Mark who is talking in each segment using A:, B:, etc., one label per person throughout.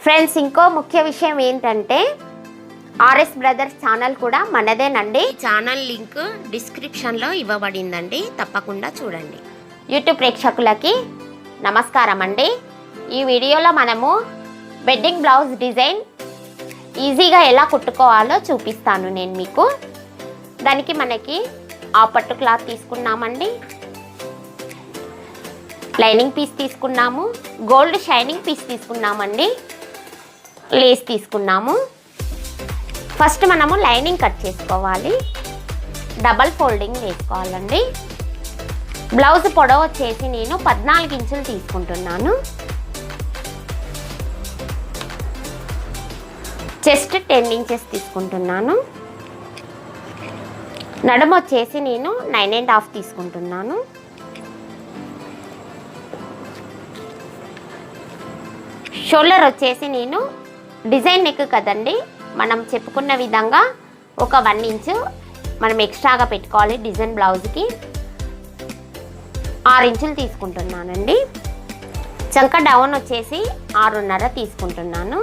A: Friends, ఇంకో ముఖ్య విషయం ఏంటంటే ఆర్ఎస్ బ్రదర్స్ ఛానల్ కూడా మనదేనండి. ఛానల్ లింక్ డిస్క్రిప్షన్లో ఇవ్వబడిందండి, తప్పకుండా చూడండి. యూట్యూబ్ ప్రేక్షకులకి నమస్కారం అండి. ఈ వీడియోలో మనము వెడ్డింగ్ బ్లౌజ్ డిజైన్ ఈజీగా ఎలా కుట్టుకోవాలో చూపిస్తాను నేను మీకు. దానికి మనకి ఆ పట్టు క్లాత్ తీసుకున్నామండి, లైనింగ్ పీస్ తీసుకున్నాము, గోల్డ్ షైనింగ్ పీస్ తీసుకున్నామండి, లేస్ తీసుకున్నాము. ఫస్ట్ మనము లైనింగ్ కట్ చేసుకోవాలి, డబల్ ఫోల్డింగ్ వేసుకోవాలండి. బ్లౌజ్ పొడవు వచ్చేసి నేను 14 ఇంచులు తీసుకుంటున్నాను. చెస్ట్ 10 ఇంచెస్ తీసుకుంటున్నాను. నడుము వచ్చేసి నేను 9.5 తీసుకుంటున్నాను. షోల్డర్ వచ్చేసి నేను డిజైన్ నెక్ కదండి, మనం చెప్పుకున్న విధంగా ఒక 1 ఇంచు మనం ఎక్స్ట్రాగా పెట్టుకోవాలి. డిజైన్ బ్లౌజ్కి 6 ఇంచులు తీసుకుంటున్నానండి. చంక డౌన్ వచ్చేసి 6.5 తీసుకుంటున్నాను.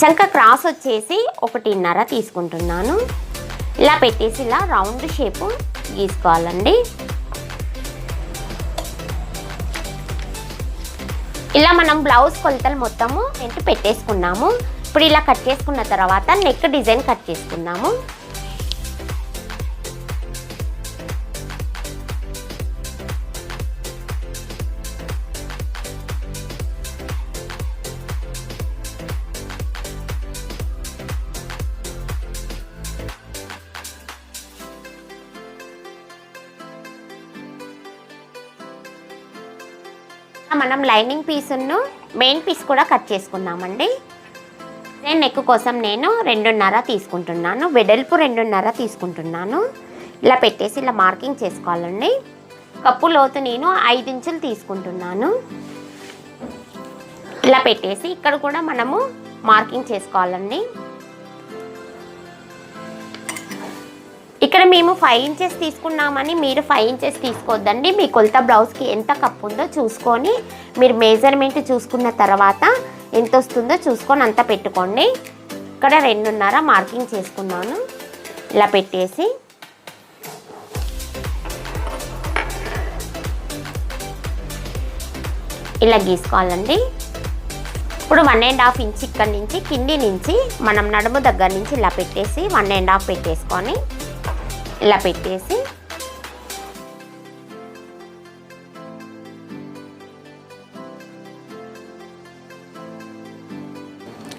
A: చంక క్రాస్ వచ్చేసి 1.5 తీసుకుంటున్నాను. ఇలా పెట్టేసి ఇలా రౌండ్ షేపు గీసుకోవాలండి. ఇలా మనం బ్లౌజ్ కొలతలు మొత్తము పెట్టేసుకున్నాము. ఇప్పుడు ఇలా కట్ చేసుకున్న తర్వాత నెక్ డిజైన్ కట్ చేసుకున్నాము. మనం లైనింగ్ పీసును మెయిన్ పీస్ కూడా కట్ చేసుకున్నామండి. నేను నెక్ కోసం నేను 2.5 తీసుకుంటున్నాను, వెడల్పు 2.5 తీసుకుంటున్నాను. ఇలా పెట్టేసి ఇలా మార్కింగ్ చేసుకోవాలండి. కప్పు లోతు నేను 5 ఇంచులు తీసుకుంటున్నాను. ఇలా పెట్టేసి ఇక్కడ కూడా మనము మార్కింగ్ చేసుకోవాలండి. ఇక్కడ మేము 5 ఇంచెస్ తీసుకున్నామని మీరు 5 ఇంచెస్ తీసుకోవద్దండి. మీ కొలత బ్లౌజ్కి ఎంత కప్పు ఉందో చూసుకొని మీరు మెజర్మెంట్ చూసుకున్న తర్వాత ఎంత వస్తుందో చూసుకొని అంత పెట్టుకోండి. ఇక్కడ 2.5 మార్కింగ్ చేసుకున్నాను. ఇలా పెట్టేసి ఇలా గీసుకోవాలండి. ఇప్పుడు 1.5 ఇంచ్ ఇక్కడ నుంచి కింది నుంచి మనం నడుము దగ్గర నుంచి ఇలా పెట్టేసి 1.5 పెట్టేసుకొని ఇలా పెట్టేసి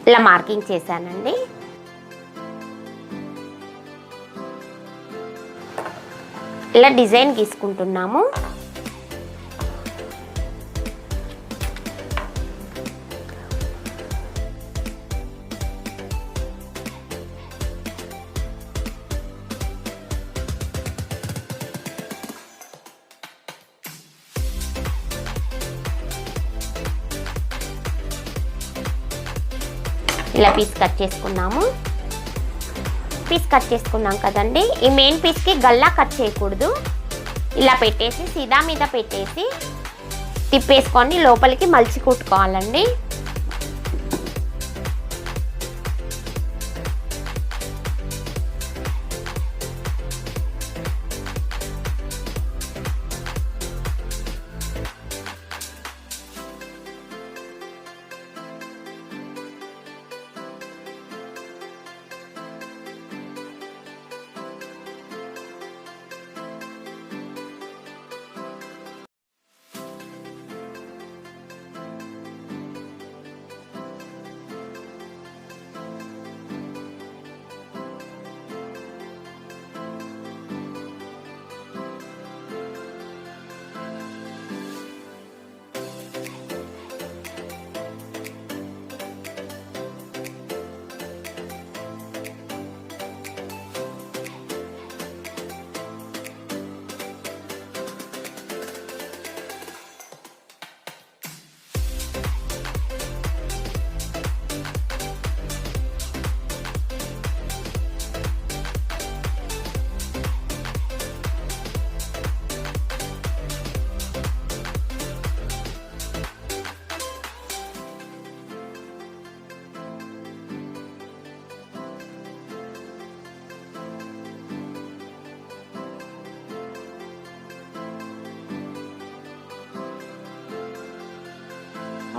A: ఇలా మార్కింగ్ చేశానండి. ఇలా డిజైన్ గీసుకుంటున్నాము. ఇలా పీస్ కట్ చేసుకున్నాము. పీస్ కట్ చేసుకున్నాం కదండి, ఈ మెయిన్ పీస్కి గల్లా కట్ చేయకూడదు. ఇలా పెట్టేసి సీదా మీద పెట్టేసి తిప్పేసుకొని లోపలికి మలిచి కుట్టుకోవాలండి.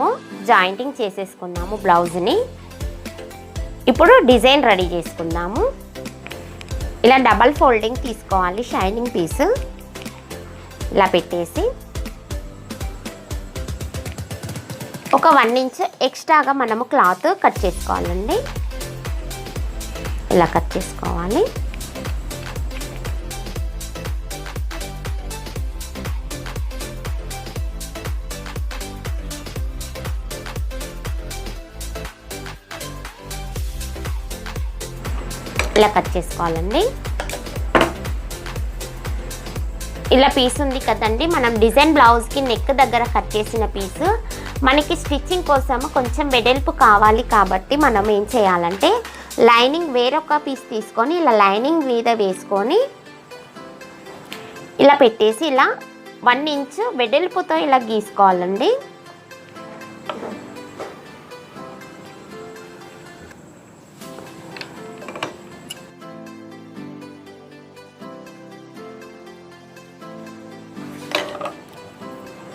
A: మనము జాయింటింగ్ చేసేసుకుందాము బ్లౌజ్ని. ఇప్పుడు డిజైన్ రెడీ చేసుకుందాము. ఇలా డబల్ ఫోల్డింగ్ తీసుకోవాలి. షైనింగ్ పీస్ ఇలా పెట్టేసి ఒక 1 ఇంచ్ ఎక్స్ట్రాగా మనము క్లాత్ కట్ చేసుకోవాలండి. ఇలా కట్ చేసుకోవాలి. ఇలా కట్ చేసుకోవాలండి. ఇలా పీస్ ఉంది కదండి, మనం డిజైన్ బ్లౌజ్కి నెక్ దగ్గర కట్ చేసిన పీసు మనకి స్టిచ్చింగ్ కోసం కొంచెం వెడల్పు కావాలి కాబట్టి మనం ఏం చేయాలంటే లైనింగ్ వేరొక పీస్ తీసుకొని ఇలా లైనింగ్ మీద వేసుకొని ఇలా పెట్టేసి ఇలా 1 ఇంచ్ వెడల్పుతో ఇలా గీసుకోవాలండి.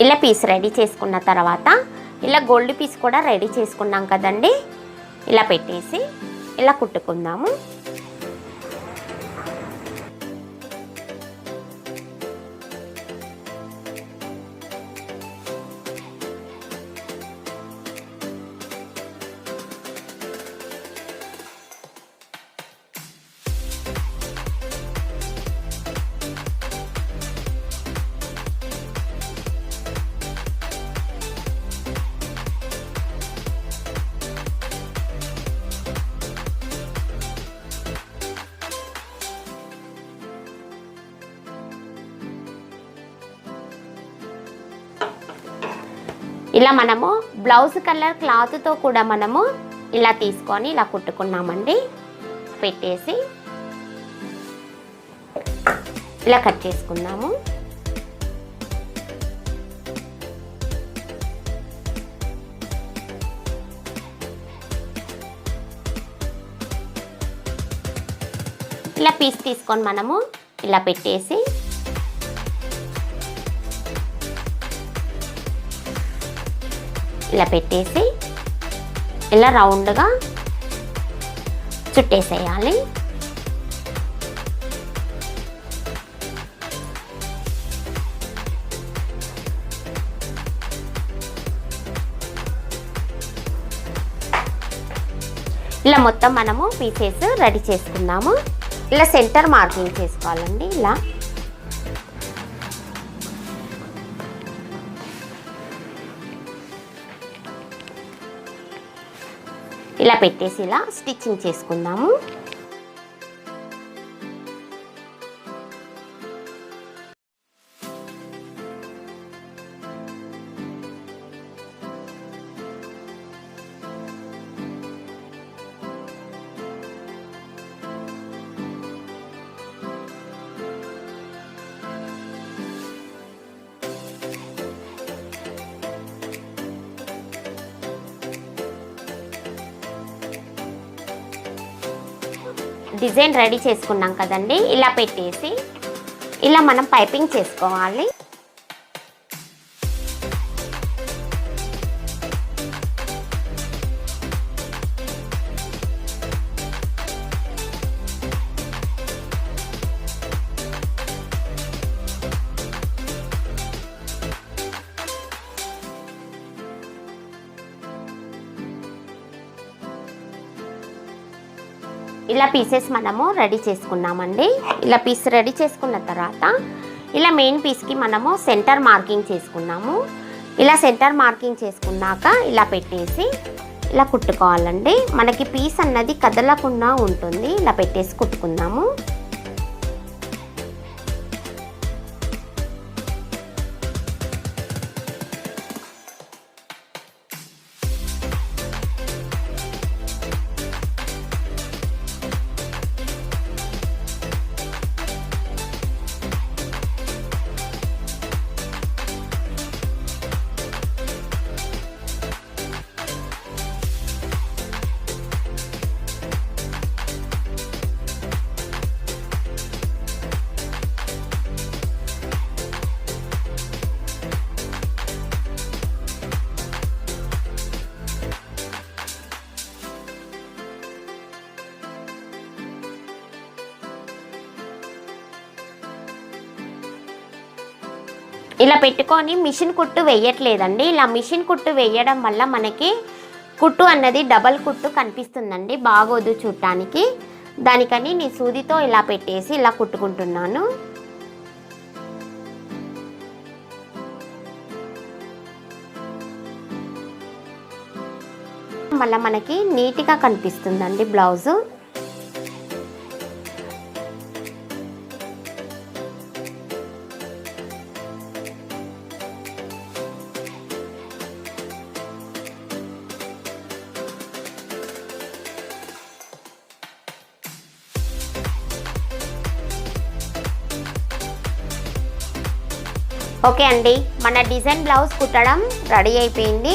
A: ఇలా పీస్ రెడీ చేసుకున్న తర్వాత ఇలా గోల్డ్ పీస్ కూడా రెడీ చేసుకున్నాం కదండి, ఇలా పెట్టేసి ఇలా కుట్టుకుందాము. ఇలా మనము బ్లౌజ్ కలర్ క్లాత్తో కూడా మనము ఇలా తీసుకొని ఇలా కుట్టుకున్నామండి. పెట్టేసి ఇలా కట్ చేసుకుందాము. ఇలా పీస్ తీసుకొని మనము ఇలా పెట్టేసి ఇలా పెట్టేసి ఇలా రౌండ్గా చుట్టేసేయాలి. ఇలా మొత్తం మనము పీసెస్ రెడీ చేసుకుందాము. ఇలా సెంటర్ మార్కింగ్ చేసుకోవాలండి. ఇలా పెట్టేసి ఇలా స్టిచ్చింగ్ చేసుకుందాము. డిజైన్ రెడీ చేసుకున్నాం కదండి, ఇలా పెట్టేసి ఇలా మనం పైపింగ్ చేసుకోవాలి. ఇలా పీసెస్ మనము రెడీ చేసుకున్నామండి. ఇలా పీస్ రెడీ చేసుకున్న తర్వాత ఇలా మెయిన్ పీస్కి మనము సెంటర్ మార్కింగ్ చేసుకున్నాము. ఇలా సెంటర్ మార్కింగ్ చేసుకున్నాక ఇలా పెట్టేసి ఇలా కుట్టుకోవాలండి. మనకి పీస్ అన్నది కదలకుండా ఉంటుంది. ఇలా పెట్టేసి కుట్టుకుందాము. ఇలా పెట్టుకొని మిషన్ కుట్టు వేయట్లేదండి. ఇలా మిషన్ కుట్టు వేయడం వల్ల మనకి కుట్టు అన్నది డబల్ కుట్టు కనిపిస్తుందండి, బాగోదు చూడటానికి. దానికని నేను సూదితో ఇలా పెట్టేసి ఇలా కుట్టుకుంటున్నాను. మళ్ళీ మనకి నీట్గా కనిపిస్తుందండి బ్లౌజు. ఓకే అండి, మన డిజైన్ బ్లౌజ్ కుట్టడం రెడీ అయిపోయింది.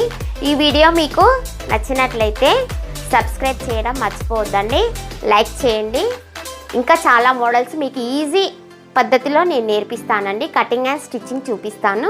A: ఈ వీడియో మీకు నచ్చినట్లయితే సబ్స్క్రైబ్ చేయడం మర్చిపోవద్దండి, లైక్ చేయండి. ఇంకా చాలా మోడల్స్ మీకు ఈజీ పద్ధతిలో నేను నేర్పిస్తానండి, కటింగ్ అండ్ స్టిచ్చింగ్ చూపిస్తాను.